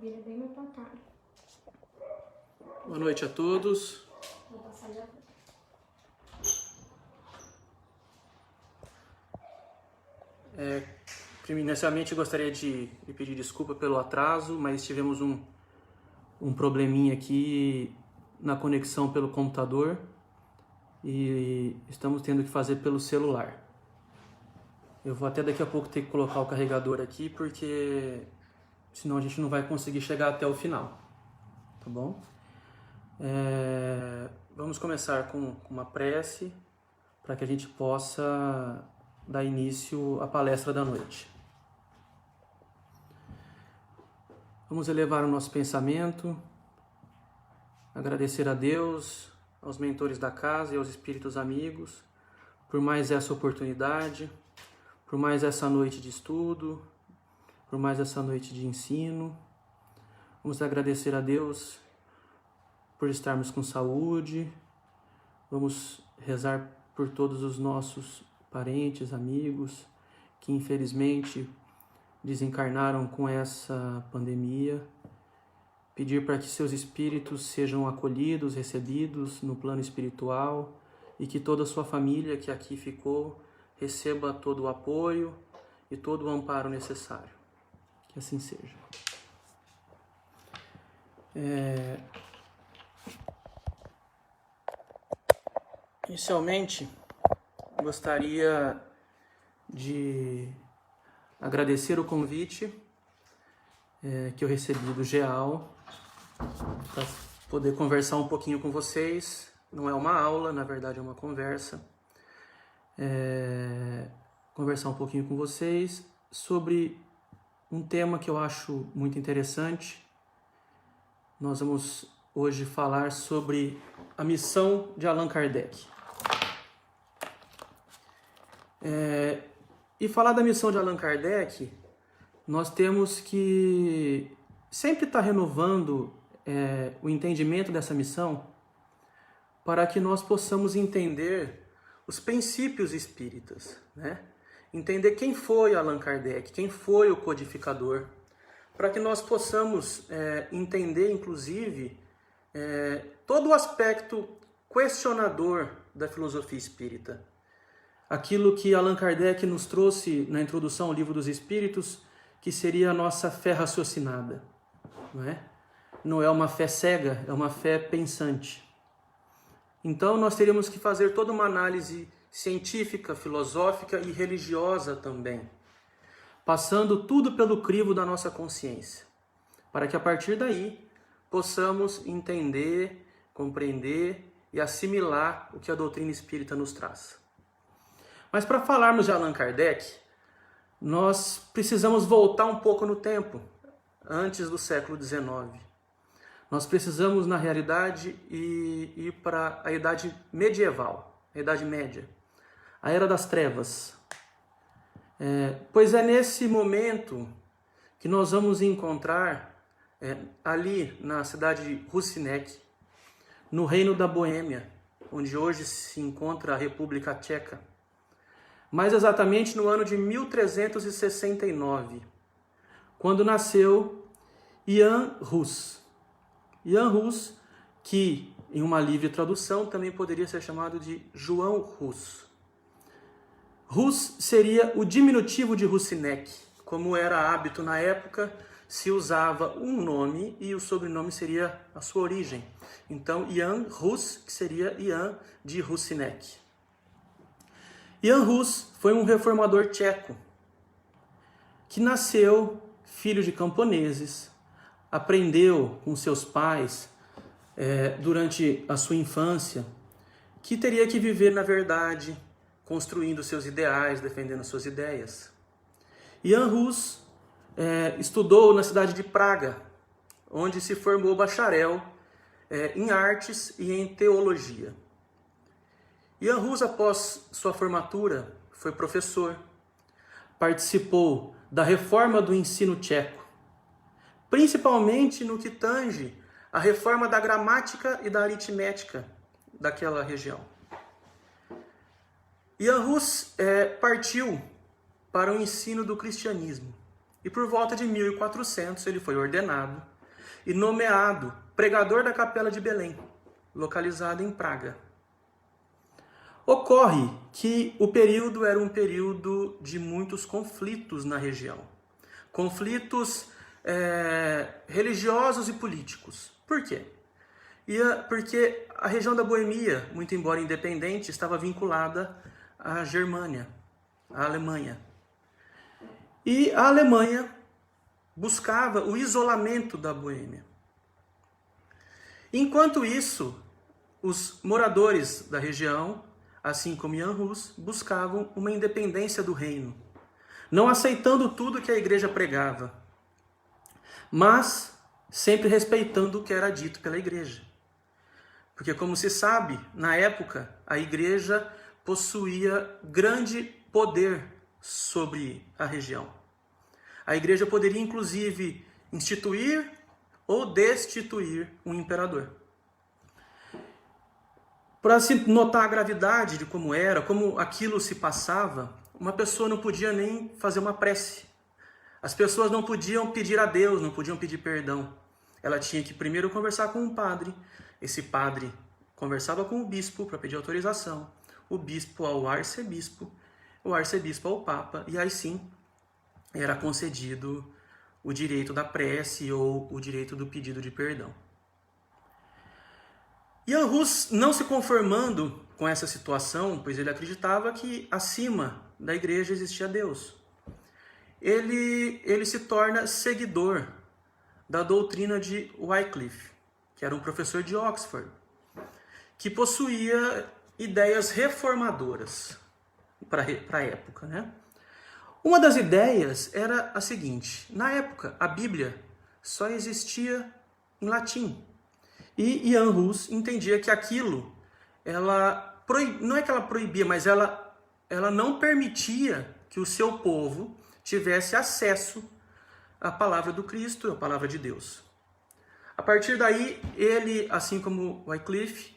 vira bem meu placar. Boa noite a todos. Vou passar já. Inicialmente gostaria de pedir desculpa pelo atraso, mas tivemos um probleminha aqui na conexão pelo computador e estamos tendo que fazer pelo celular. Eu vou até daqui a pouco ter que colocar o carregador aqui, porque senão a gente não vai conseguir chegar até o final, tá bom? Vamos começar com uma prece para que a gente possa dar início à palestra da noite. Vamos elevar o nosso pensamento, agradecer a Deus, aos mentores da casa e aos espíritos amigos por mais essa oportunidade, por mais essa noite de estudo, por mais essa noite de ensino. Vamos agradecer a Deus por estarmos com saúde. Vamos rezar por todos os nossos parentes, amigos, que infelizmente desencarnaram com essa pandemia. Pedir para que seus espíritos sejam acolhidos, recebidos no plano espiritual e que toda a sua família que aqui ficou receba todo o apoio e todo o amparo necessário. Que assim seja. Inicialmente, gostaria de agradecer o convite que eu recebi do GEAL para poder conversar um pouquinho com vocês. Não é uma aula, na verdade é uma conversa. Conversar um pouquinho com vocês sobre um tema que eu acho muito interessante. Nós vamos hoje falar sobre a missão de Allan Kardec. E falar da missão de Allan Kardec, nós temos que sempre estar renovando o entendimento dessa missão para que nós possamos entender os princípios espíritas, né? Entender quem foi Allan Kardec, quem foi o codificador, para que nós possamos entender, inclusive, todo o aspecto questionador da filosofia espírita. Aquilo que Allan Kardec nos trouxe na introdução ao Livro dos Espíritos, que seria a nossa fé raciocinada. Não é? Não é uma fé cega, é uma fé pensante. Então nós teríamos que fazer toda uma análise científica, filosófica e religiosa também, passando tudo pelo crivo da nossa consciência, para que a partir daí possamos entender, compreender e assimilar o que a doutrina espírita nos traz. Mas para falarmos de Allan Kardec, nós precisamos voltar um pouco no tempo, antes do século XIX. Nós precisamos, na realidade, ir para a Idade Medieval, a Idade Média, a Era das Trevas. Pois é nesse momento que nós vamos encontrar, ali na cidade de Husinec, no Reino da Boêmia, onde hoje se encontra a República Tcheca, mais exatamente no ano de 1369, quando nasceu Jan Hus. Jan Hus, que em uma livre tradução também poderia ser chamado de João Hus. Hus seria o diminutivo de Husinec. Como era hábito na época, se usava um nome e o sobrenome seria a sua origem. Então, Jan Hus, que seria Jan de Husinec. Jan Hus foi um reformador tcheco que nasceu filho de camponeses, aprendeu com seus pais durante a sua infância que teria que viver na verdade, construindo seus ideais, defendendo suas ideias. Jan Hus estudou na cidade de Praga, onde se formou bacharel em artes e em teologia. Jan Hus, após sua formatura, foi professor, participou da reforma do ensino tcheco, principalmente no que tange a reforma da gramática e da aritmética daquela região. Jan Hus partiu para o ensino do cristianismo e por volta de 1400 ele foi ordenado e nomeado pregador da Capela de Belém, localizada em Praga. Ocorre que o período era um período de muitos conflitos na região. Conflitos religiosos e políticos. Por quê? Porque a região da Boemia, muito embora independente, estava vinculada à Germânia, à Alemanha. E a Alemanha buscava o isolamento da Boêmia. Enquanto isso, os moradores da região, assim como Jan Hus, buscavam uma independência do reino, não aceitando tudo que a igreja pregava, mas sempre respeitando o que era dito pela igreja. Porque, como se sabe, na época, a igreja possuía grande poder sobre a região. A igreja poderia, inclusive, instituir ou destituir um imperador. Para se notar a gravidade de como era, como aquilo se passava, uma pessoa não podia nem fazer uma prece. As pessoas não podiam pedir a Deus, não podiam pedir perdão. Ela tinha que primeiro conversar com um padre. Esse padre conversava com o bispo para pedir autorização. O bispo ao arcebispo, o arcebispo ao papa. E aí sim era concedido o direito da prece ou o direito do pedido de perdão. Jan Hus, não se conformando com essa situação, pois ele acreditava que acima da igreja existia Deus. Ele se torna seguidor da doutrina de Wycliffe, que era um professor de Oxford, que possuía ideias reformadoras para a época, né? Uma das ideias era a seguinte: na época, a Bíblia só existia em latim. E Jan Hus entendia que aquilo, não é que ela proibia, mas ela não permitia que o seu povo tivesse acesso à palavra do Cristo, à palavra de Deus. A partir daí, ele, assim como Wycliffe,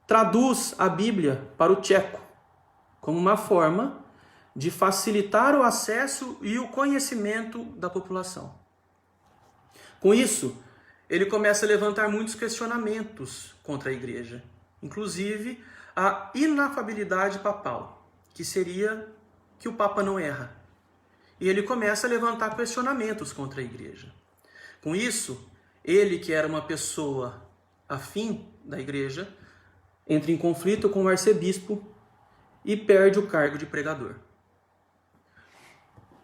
traduz a Bíblia para o tcheco, como uma forma de facilitar o acesso e o conhecimento da população. Com isso, ele começa a levantar muitos questionamentos contra a igreja, inclusive a inafabilidade papal, que seria que o Papa não erra. E ele começa a levantar questionamentos contra a igreja. Com isso, ele, que era uma pessoa afim da igreja, entra em conflito com o arcebispo e perde o cargo de pregador.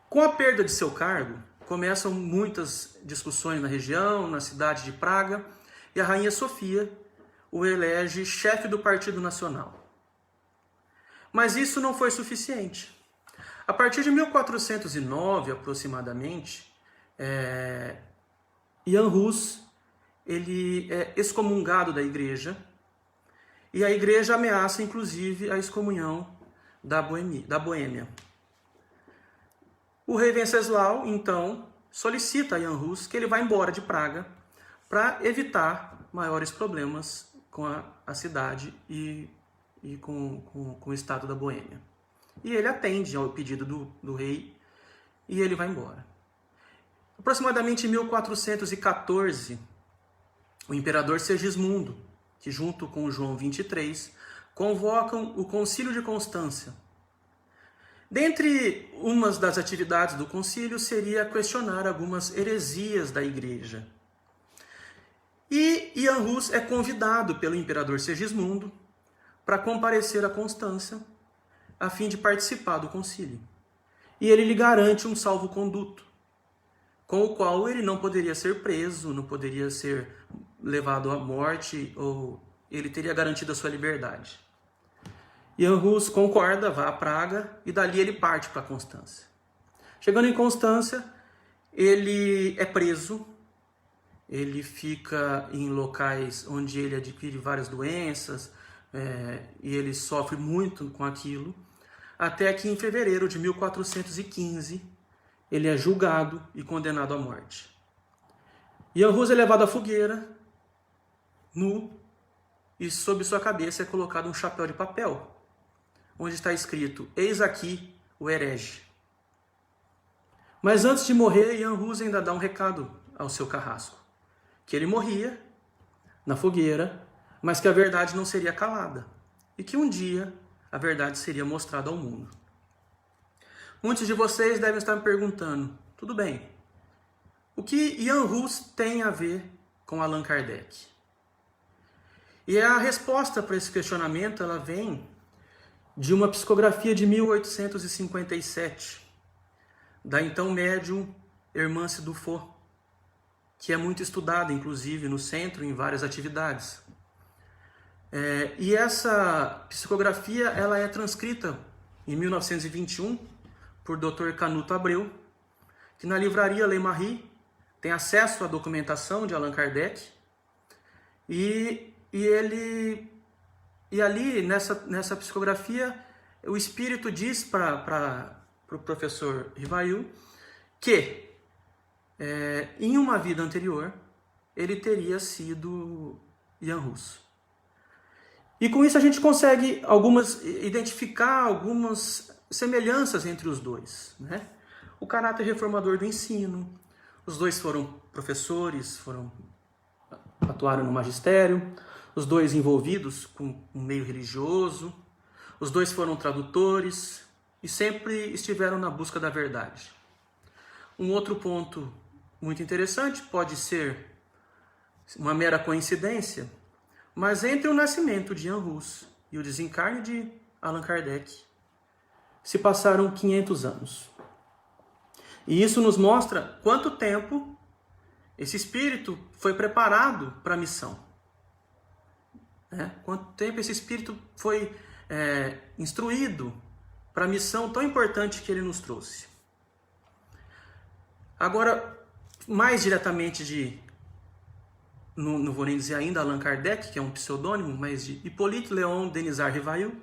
Com a perda de seu cargo, começam muitas discussões na região, na cidade de Praga, e a rainha Sofia o elege chefe do Partido Nacional. Mas isso não foi suficiente. A partir de 1409, aproximadamente, Jan Hus ele é excomungado da igreja, e a igreja ameaça, inclusive, a excomunhão da Boêmia. O rei Venceslau, então, solicita a Jan Hus que ele vá embora de Praga para evitar maiores problemas com a cidade e com o estado da Boêmia. E ele atende ao pedido do rei e ele vai embora. Aproximadamente em 1414, o imperador Segismundo, que junto com João XXIII, convocam o Concílio de Constância. Dentre umas das atividades do concílio seria questionar algumas heresias da igreja. E Jan Hus é convidado pelo imperador Segismundo para comparecer a Constância a fim de participar do concílio. E ele lhe garante um salvo-conduto, com o qual ele não poderia ser preso, não poderia ser levado à morte, ou ele teria garantido a sua liberdade. Jan Hus concorda, vai a Praga e dali ele parte para Constância. Chegando em Constância, ele é preso, ele fica em locais onde ele adquire várias doenças e ele sofre muito com aquilo, até que em fevereiro de 1415 ele é julgado e condenado à morte. Jan Hus é levado à fogueira, nu, e sobre sua cabeça é colocado um chapéu de papel, onde está escrito: "Eis aqui o herege". Mas antes de morrer, Jan Hus ainda dá um recado ao seu carrasco. que ele morria na fogueira, mas que a verdade não seria calada e que um dia a verdade seria mostrada ao mundo. Muitos de vocês devem estar me perguntando, tudo bem, o que Ian Hus tem a ver com Allan Kardec? E a resposta para esse questionamento ela vem de uma psicografia de 1857, da então médium Hermance Dufault, que é muito estudada, inclusive, no centro, em várias atividades. E essa psicografia ela é transcrita em 1921 por Dr. Canuto Abreu, que na livraria Le Marie tem acesso à documentação de Allan Kardec, e ali, nessa psicografia, o espírito diz para o professor Rivail que, em uma vida anterior, ele teria sido Ian Hus. E com isso a gente consegue identificar algumas semelhanças entre os dois, né? O caráter reformador do ensino, os dois foram professores, atuaram no magistério, os dois envolvidos com o meio religioso, os dois foram tradutores e sempre estiveram na busca da verdade. Um outro ponto muito interessante pode ser uma mera coincidência, mas entre o nascimento de Ian Hus e o desencarne de Allan Kardec se passaram 500 anos. E isso nos mostra quanto tempo esse espírito foi preparado para a missão. Quanto tempo esse espírito foi instruído para a missão tão importante que ele nos trouxe. Agora, mais diretamente não vou nem dizer ainda Allan Kardec, que é um pseudônimo, mas de Hippolyte Léon Denisard Rivail,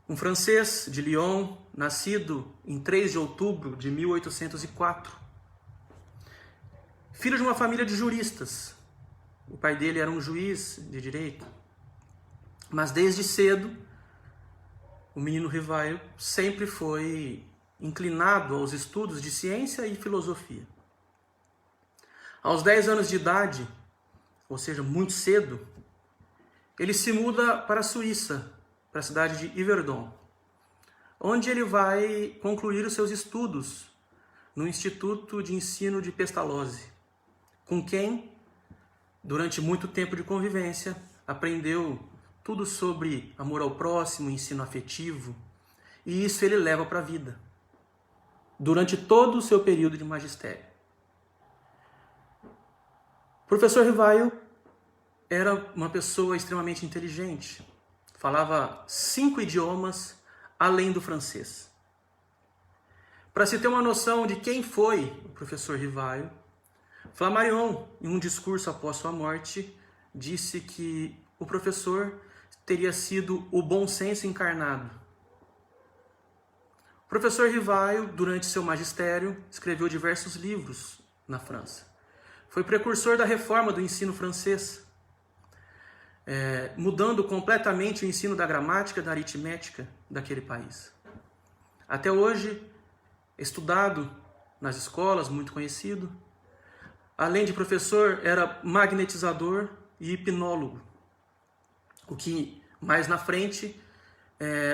um francês de Lyon, nascido em 3 de outubro de 1804. Filho de uma família de juristas. O pai dele era um juiz de direito. Mas desde cedo, o menino Rivail sempre foi inclinado aos estudos de ciência e filosofia. Aos 10 anos de idade, ou seja, muito cedo, ele se muda para a Suíça, para a cidade de Yverdon, onde ele vai concluir os seus estudos no Instituto de Ensino de Pestalozzi, com quem, durante muito tempo de convivência, aprendeu tudo sobre amor ao próximo, ensino afetivo, e isso ele leva para a vida, durante todo o seu período de magistério. O professor Rivail era uma pessoa extremamente inteligente, falava 5 idiomas além do francês. Para se ter uma noção de quem foi o professor Rivail, Flammarion, em um discurso após sua morte, disse que o professor teria sido o bom senso encarnado. O professor Rivail, durante seu magistério, escreveu diversos livros na França. Foi precursor da reforma do ensino francês, mudando completamente o ensino da gramática e da aritmética daquele país. Até hoje, estudado nas escolas, muito conhecido. Além de professor, era magnetizador e hipnólogo. O que mais na frente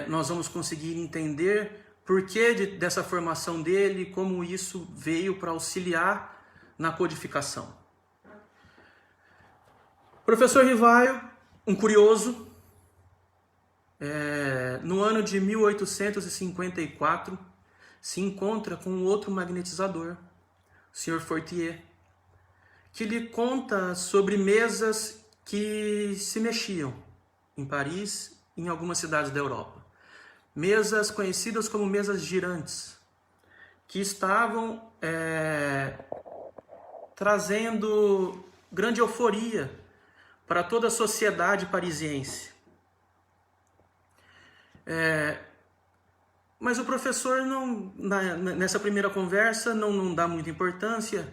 nós vamos conseguir entender por que dessa formação dele, como isso veio para auxiliar na codificação. Professor Rivail, um curioso, no ano de 1854, se encontra com outro magnetizador, o Sr. Fortier, que lhe conta sobre mesas que se mexiam em Paris e em algumas cidades da Europa. Mesas conhecidas como mesas girantes, que estavam trazendo grande euforia para toda a sociedade parisiense. Mas o professor, nessa primeira conversa, não dá muita importância,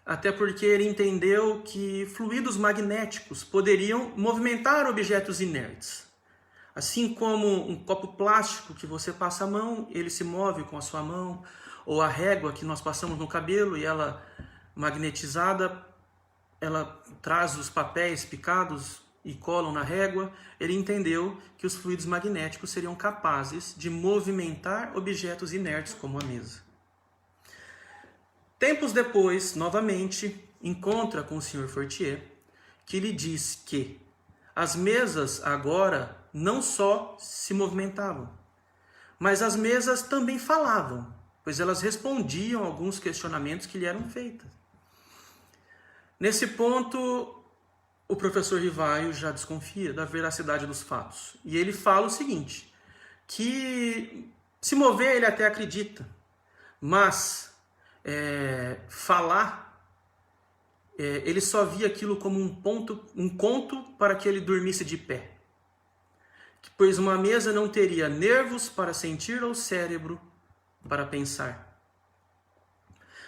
até porque ele entendeu que fluidos magnéticos poderiam movimentar objetos inertes. Assim como um copo plástico que você passa a mão, ele se move com a sua mão, ou a régua que nós passamos no cabelo e ela magnetizada ela traz os papéis picados e colam na régua, ele entendeu que os fluidos magnéticos seriam capazes de movimentar objetos inertes como a mesa. Tempos depois, novamente, encontra com o Sr. Fortier, que lhe diz que as mesas agora não só se movimentavam, mas as mesas também falavam, pois elas respondiam a alguns questionamentos que lhe eram feitos. Nesse ponto, o professor Rivaio já desconfia da veracidade dos fatos. E ele fala o seguinte, que se mover ele até acredita, mas falar, ele só via aquilo como um conto para que ele dormisse de pé. Pois uma mesa não teria nervos para sentir ou cérebro para pensar.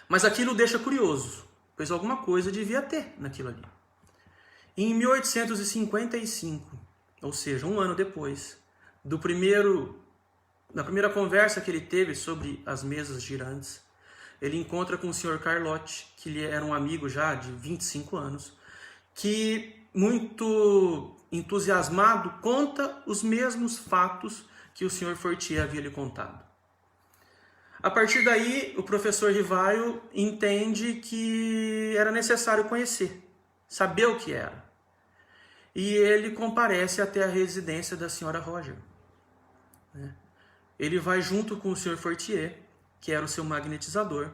Mas aquilo deixa curioso, pois alguma coisa devia ter naquilo ali. Em 1855, ou seja, um ano depois, da primeira conversa que ele teve sobre as mesas girantes, ele encontra com o Sr. Carlotti, que ele era um amigo já de 25 anos, que, muito entusiasmado, conta os mesmos fatos que o Sr. Fortier havia lhe contado. A partir daí, o professor Rivaio entende que era necessário conhecer, saber o que era. E ele comparece até a residência da senhora Roger. Ele vai junto com o Sr. Fortier, que era o seu magnetizador,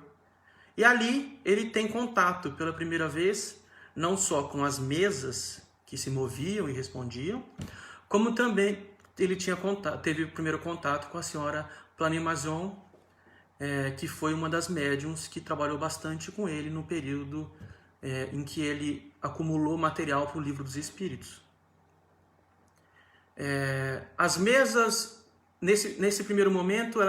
e ali ele tem contato pela primeira vez, não só com as mesas que se moviam e respondiam, como também ele teve o primeiro contato com a senhora Planimazon, que foi uma das médiums que trabalhou bastante com ele no período em que ele acumulou material para o Livro dos Espíritos. As mesas, nesse primeiro momento,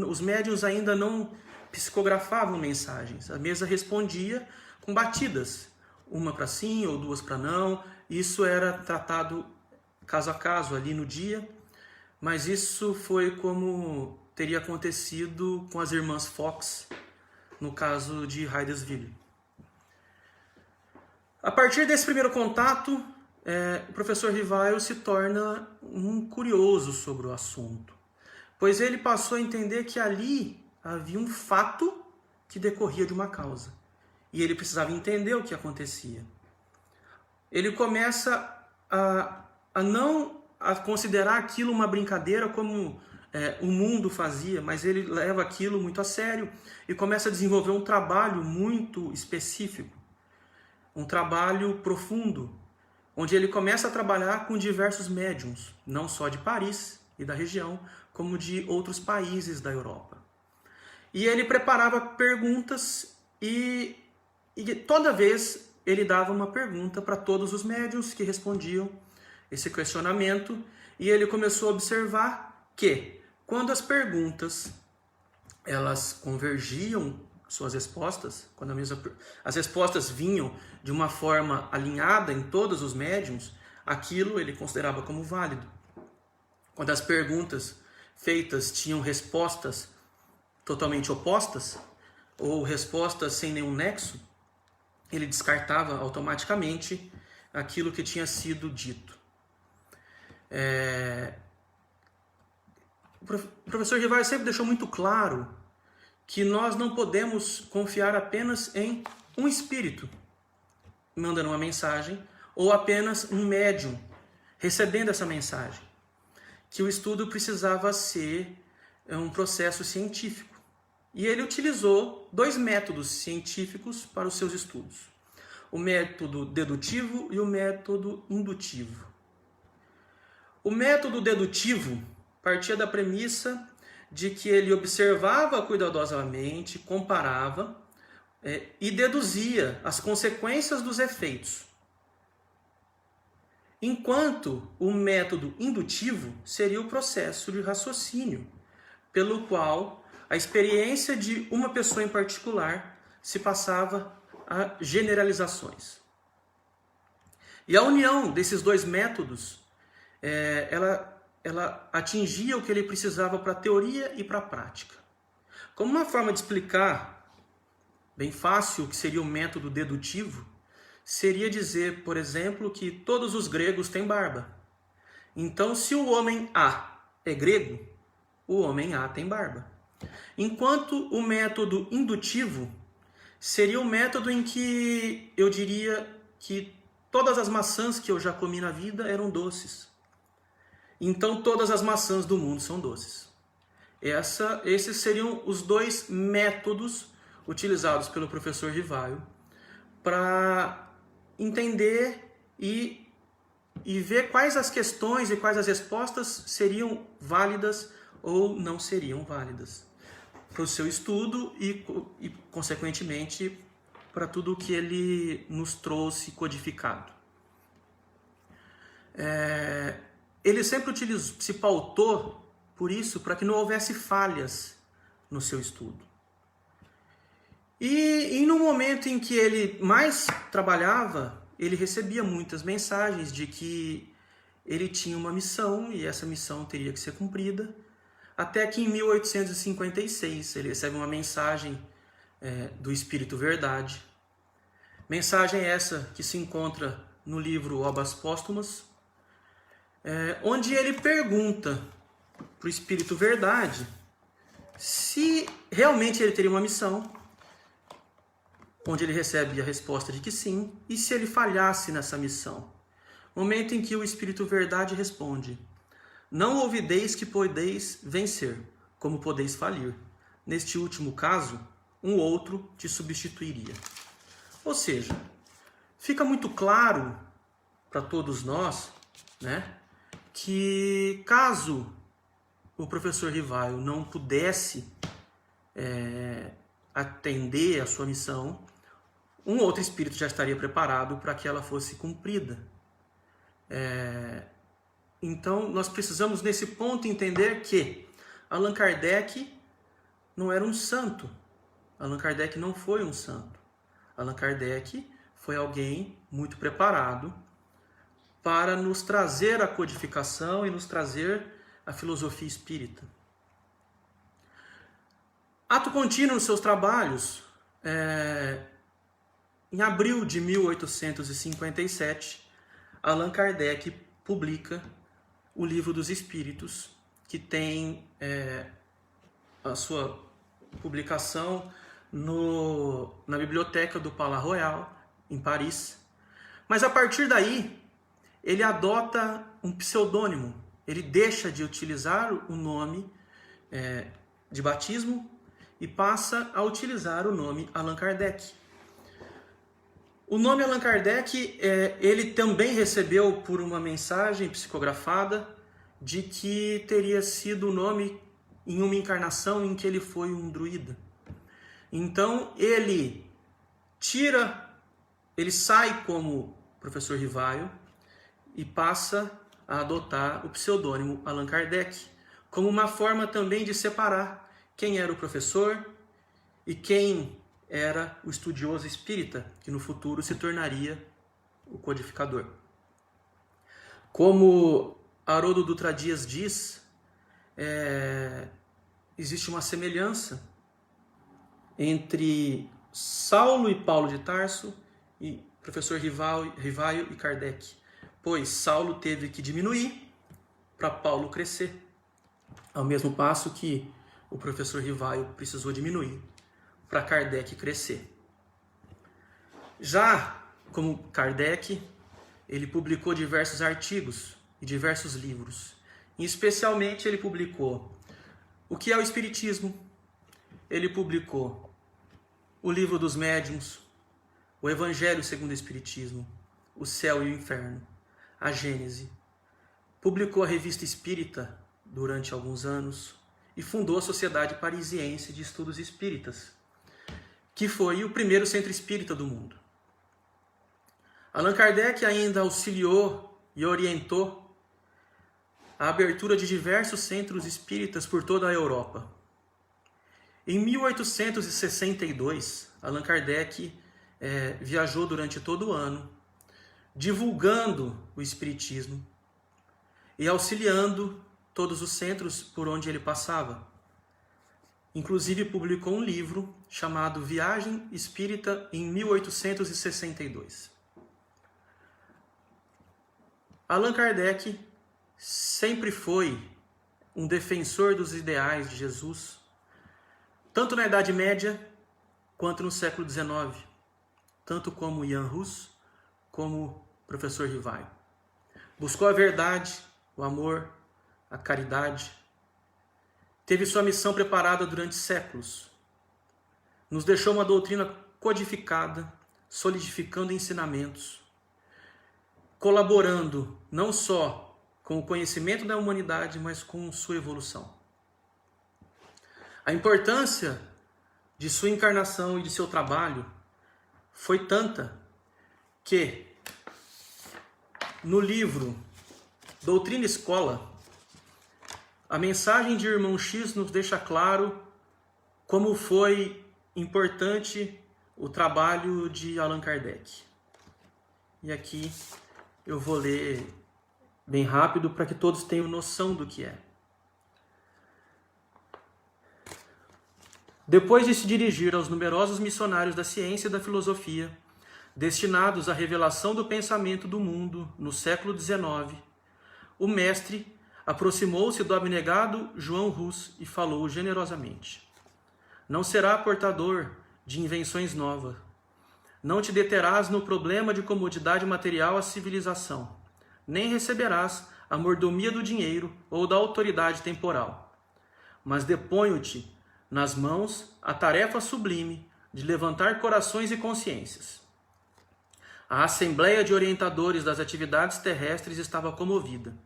os médiuns ainda não psicografavam mensagens. A mesa respondia com batidas, uma para sim ou duas para não. Isso era tratado caso a caso ali no dia, mas isso foi como teria acontecido com as irmãs Fox no caso de Hydesville. A partir desse primeiro contato, o professor Rivaio se torna um curioso sobre o assunto, pois ele passou a entender que ali havia um fato que decorria de uma causa, e ele precisava entender o que acontecia. Ele começa a não considerar aquilo uma brincadeira como o mundo fazia, mas ele leva aquilo muito a sério e começa a desenvolver um trabalho muito específico, um trabalho profundo, onde ele começa a trabalhar com diversos médiums, não só de Paris e da região, como de outros países da Europa. E ele preparava perguntas e toda vez ele dava uma pergunta para todos os médiums que respondiam esse questionamento, e ele começou a observar que quando as perguntas elas convergiam suas respostas, quando as respostas vinham de uma forma alinhada em todos os médiums, aquilo ele considerava como válido. Quando as perguntas feitas tinham respostas totalmente opostas, ou respostas sem nenhum nexo, ele descartava automaticamente aquilo que tinha sido dito. O professor Rivaio sempre deixou muito claro que nós não podemos confiar apenas em um espírito mandando uma mensagem ou apenas um médium recebendo essa mensagem. Que o estudo precisava ser um processo científico. E ele utilizou 2 métodos científicos para os seus estudos: o método dedutivo e o método indutivo. O método dedutivo partia da premissa de que ele observava cuidadosamente, comparava e deduzia as consequências dos efeitos. Enquanto o método indutivo seria o processo de raciocínio, pelo qual a experiência de uma pessoa em particular se passava a generalizações. E a união desses 2 métodos, ela atingia o que ele precisava para a teoria e para a prática. Como uma forma de explicar bem fácil o que seria o método dedutivo, seria dizer, por exemplo, que todos os gregos têm barba. Então, se o homem A é grego, o homem A tem barba. Enquanto o método indutivo seria o método em que eu diria que todas as maçãs que eu já comi na vida eram doces. Então todas as maçãs do mundo são doces. Esses seriam os dois métodos utilizados pelo professor Rivaio para entender e ver quais as questões e quais as respostas seriam válidas ou não seriam válidas para o seu estudo e consequentemente, para tudo o que ele nos trouxe codificado. Ele sempre se pautou por isso, para que não houvesse falhas no seu estudo. E no momento em que ele mais trabalhava, ele recebia muitas mensagens de que ele tinha uma missão e essa missão teria que ser cumprida, até que em 1856 ele recebe uma mensagem do Espírito Verdade. Mensagem essa que se encontra no livro Obras Póstumas, onde ele pergunta para o Espírito Verdade se realmente ele teria uma missão, onde ele recebe a resposta de que sim, e se ele falhasse nessa missão. Momento em que o Espírito Verdade responde: não ouvideis que podeis vencer, como podeis falir. Neste último caso, um outro te substituiria. Ou seja, fica muito claro para todos nós, né, que caso o professor Rivaio não pudesse atender a sua missão, um outro espírito já estaria preparado para que ela fosse cumprida. Então, nós precisamos, nesse ponto, entender que Allan Kardec não era um santo. Allan Kardec não foi um santo. Allan Kardec foi alguém muito preparado para nos trazer a codificação e nos trazer a filosofia espírita. Ato contínuo nos seus trabalhos, em abril de 1857, Allan Kardec publica o Livro dos Espíritos, que tem a sua publicação na biblioteca do Palais Royal, em Paris. Mas a partir daí, ele adota um pseudônimo. Ele deixa de utilizar o nome de batismo e passa a utilizar o nome Allan Kardec. O nome Allan Kardec, ele também recebeu por uma mensagem psicografada de que teria sido o nome em uma encarnação em que ele foi um druida. Então ele sai como professor Rivaio e passa a adotar o pseudônimo Allan Kardec, como uma forma também de separar quem era o professor e quem era o estudioso espírita, que no futuro se tornaria o codificador. Como Haroldo Dutra Dias diz, existe uma semelhança entre Saulo e Paulo de Tarso e professor Rivaio e Kardec, pois Saulo teve que diminuir para Paulo crescer, ao mesmo passo que o professor Rivaio precisou diminuir para Kardec crescer. Já como Kardec, ele publicou diversos artigos e diversos livros. E especialmente ele publicou O que é o Espiritismo, ele publicou O Livro dos Médiuns, O Evangelho segundo o Espiritismo, O Céu e o Inferno, a Gênese. Publicou a Revista Espírita durante alguns anos e fundou a Sociedade Parisiense de Estudos Espíritas, que foi o primeiro centro espírita do mundo. Allan Kardec ainda auxiliou e orientou a abertura de diversos centros espíritas por toda a Europa. Em 1862, Allan Kardec viajou durante todo o ano, divulgando o espiritismo e auxiliando todos os centros por onde ele passava. Inclusive publicou um livro chamado Viagem Espírita em 1862. Allan Kardec sempre foi um defensor dos ideais de Jesus, tanto na Idade Média quanto no século XIX, tanto como Jan Hus, como o professor Rivaio. Buscou a verdade, o amor, a caridade. Teve sua missão preparada durante séculos. Nos deixou uma doutrina codificada, solidificando ensinamentos, colaborando não só com o conhecimento da humanidade, mas com sua evolução. A importância de sua encarnação e de seu trabalho foi tanta que no livro Doutrina e Escola, a mensagem de Irmão X nos deixa claro como foi importante o trabalho de Allan Kardec. E aqui eu vou ler bem rápido para que todos tenham noção do que é. Depois de se dirigir aos numerosos missionários da ciência e da filosofia, destinados à revelação do pensamento do mundo no século XIX, o mestre aproximou-se do abnegado João Hus e falou generosamente: não será portador de invenções novas. Não te deterás no problema de comodidade material à civilização, nem receberás a mordomia do dinheiro ou da autoridade temporal. Mas deponho-te nas mãos a tarefa sublime de levantar corações e consciências. A Assembleia de Orientadores das Atividades Terrestres estava comovida,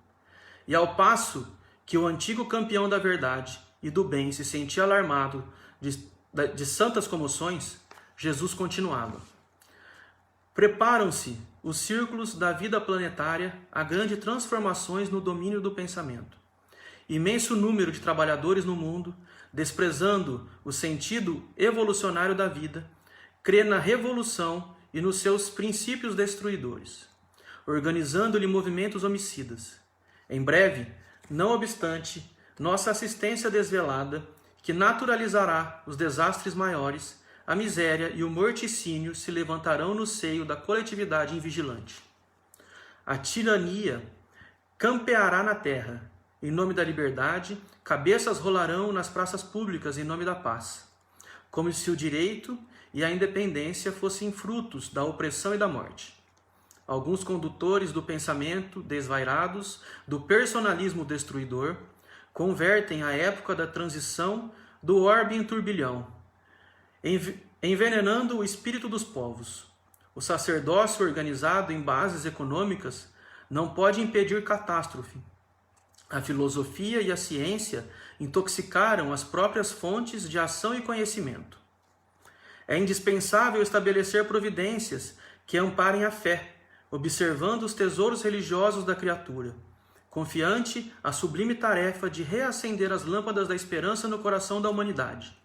e ao passo que o antigo campeão da verdade e do bem se sentia alarmado de santas comoções, Jesus continuava: preparam-se os círculos da vida planetária a grandes transformações no domínio do pensamento. Imenso número de trabalhadores no mundo, desprezando o sentido evolucionário da vida, crê na revolução e nos seus princípios destruidores, organizando-lhe movimentos homicidas. Em breve, não obstante, nossa assistência desvelada, que naturalizará os desastres maiores, a miséria e o morticínio se levantarão no seio da coletividade invigilante. A tirania campeará na terra, em nome da liberdade, cabeças rolarão nas praças públicas em nome da paz, como se o direito e a independência fossem frutos da opressão e da morte. Alguns condutores do pensamento desvairados, do personalismo destruidor, convertem a época da transição do orbe em turbilhão, envenenando o espírito dos povos. O sacerdócio organizado em bases econômicas não pode impedir catástrofe. A filosofia e a ciência intoxicaram as próprias fontes de ação e conhecimento. É indispensável estabelecer providências que amparem a fé, observando os tesouros religiosos da criatura, confiante a sublime tarefa de reacender as lâmpadas da esperança no coração da humanidade.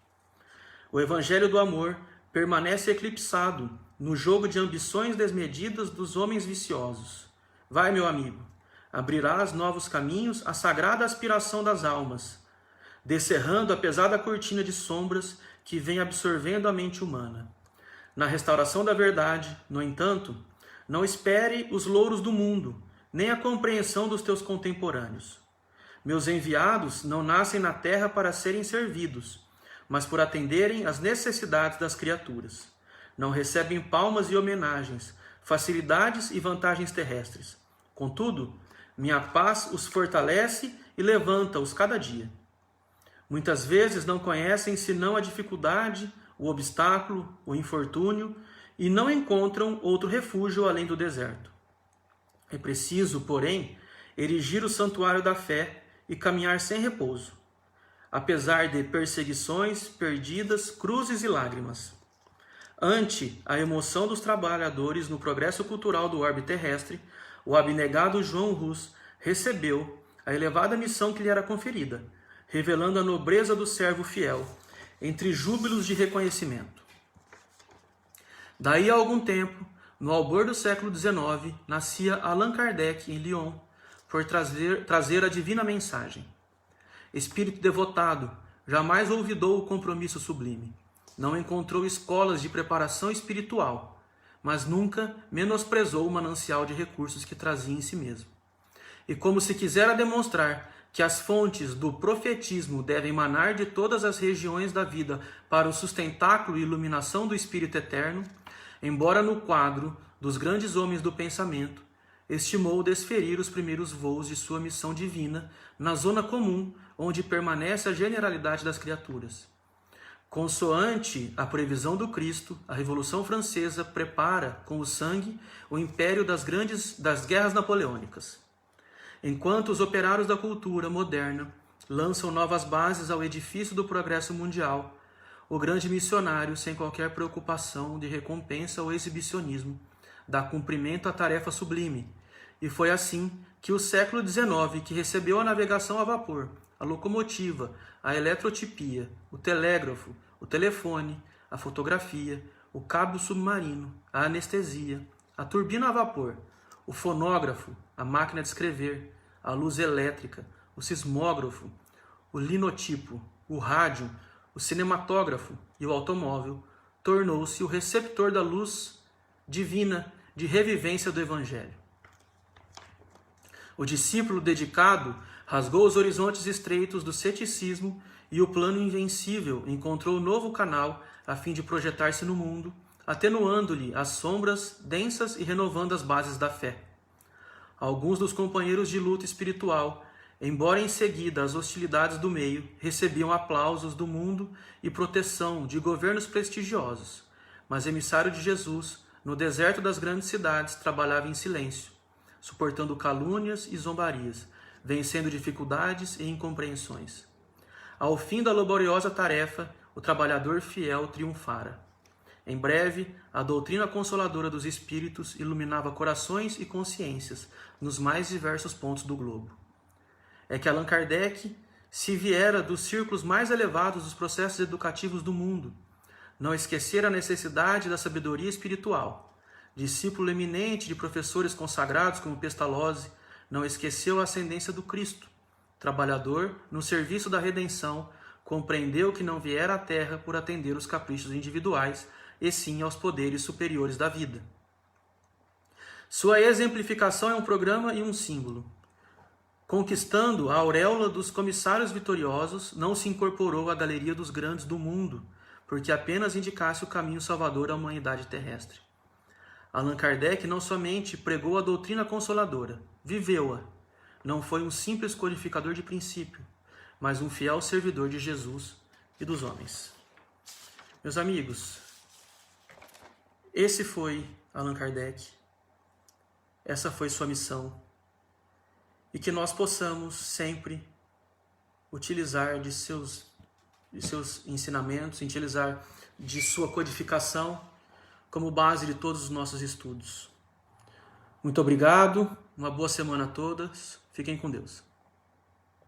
O evangelho do amor permanece eclipsado no jogo de ambições desmedidas dos homens viciosos. Vai, meu amigo, abrirás novos caminhos à sagrada aspiração das almas, descerrando a pesada cortina de sombras que vem absorvendo a mente humana. Na restauração da verdade, no entanto, não espere os louros do mundo, nem a compreensão dos teus contemporâneos. Meus enviados não nascem na terra para serem servidos, mas por atenderem às necessidades das criaturas. Não recebem palmas e homenagens, facilidades e vantagens terrestres. Contudo, minha paz os fortalece e levanta-os cada dia. Muitas vezes não conhecem senão a dificuldade, o obstáculo, o infortúnio, e não encontram outro refúgio além do deserto. É preciso, porém, erigir o santuário da fé e caminhar sem repouso, apesar de perseguições, perdidas, cruzes e lágrimas. Ante a emoção dos trabalhadores no progresso cultural do orbe terrestre, o abnegado João Hus recebeu a elevada missão que lhe era conferida, revelando a nobreza do servo fiel, entre júbilos de reconhecimento. Daí a algum tempo, no albor do século XIX, nascia Allan Kardec em Lyon, por trazer a divina mensagem. Espírito devotado, jamais olvidou o compromisso sublime. Não encontrou escolas de preparação espiritual, mas nunca menosprezou o manancial de recursos que trazia em si mesmo. e como se quisera demonstrar que as fontes do profetismo devem manar de todas as regiões da vida para o sustentáculo e iluminação do Espírito Eterno, embora no quadro dos grandes homens do pensamento, estimou desferir os primeiros voos de sua missão divina na zona comum, onde permanece a generalidade das criaturas. Consoante a previsão do Cristo, a Revolução Francesa prepara com o sangue o império das guerras napoleônicas. Enquanto os operários da cultura moderna lançam novas bases ao edifício do progresso mundial, o grande missionário, sem qualquer preocupação de recompensa ou exibicionismo, dá cumprimento à tarefa sublime. E foi assim que o século XIX, que recebeu a navegação a vapor, a locomotiva, a eletrotipia, o telégrafo, o telefone, a fotografia, o cabo submarino, a anestesia, a turbina a vapor, o fonógrafo, a máquina de escrever, a luz elétrica, o sismógrafo, o linotipo, o rádio, o cinematógrafo e o automóvel, tornou-se o receptor da luz divina de revivência do Evangelho. O discípulo dedicado rasgou os horizontes estreitos do ceticismo e o plano invencível encontrou um novo canal a fim de projetar-se no mundo, atenuando-lhe as sombras densas e renovando as bases da fé. Alguns dos companheiros de luta espiritual, embora em seguida as hostilidades do meio, recebiam aplausos do mundo e proteção de governos prestigiosos, mas emissário de Jesus, no deserto das grandes cidades, trabalhava em silêncio, suportando calúnias e zombarias, vencendo dificuldades e incompreensões. Ao fim da laboriosa tarefa, o trabalhador fiel triunfara. Em breve, a doutrina consoladora dos espíritos iluminava corações e consciências nos mais diversos pontos do globo. É que Allan Kardec se viera dos círculos mais elevados dos processos educativos do mundo, não esquecera a necessidade da sabedoria espiritual. Discípulo eminente de professores consagrados como Pestalozzi, não esqueceu a ascendência do Cristo. Trabalhador, no serviço da redenção, compreendeu que não viera à terra por atender os caprichos individuais, e sim aos poderes superiores da vida. Sua exemplificação é um programa e um símbolo. Conquistando a auréola dos comissários vitoriosos, não se incorporou à galeria dos grandes do mundo, porque apenas indicasse o caminho salvador à humanidade terrestre. Allan Kardec não somente pregou a doutrina consoladora, viveu-a. Não foi um simples codificador de princípio, mas um fiel servidor de Jesus e dos homens. Meus amigos, esse foi Allan Kardec. Essa foi sua missão. E que nós possamos sempre utilizar de seus ensinamentos, utilizar de sua codificação como base de todos os nossos estudos. Muito obrigado, uma boa semana a todos, fiquem com Deus.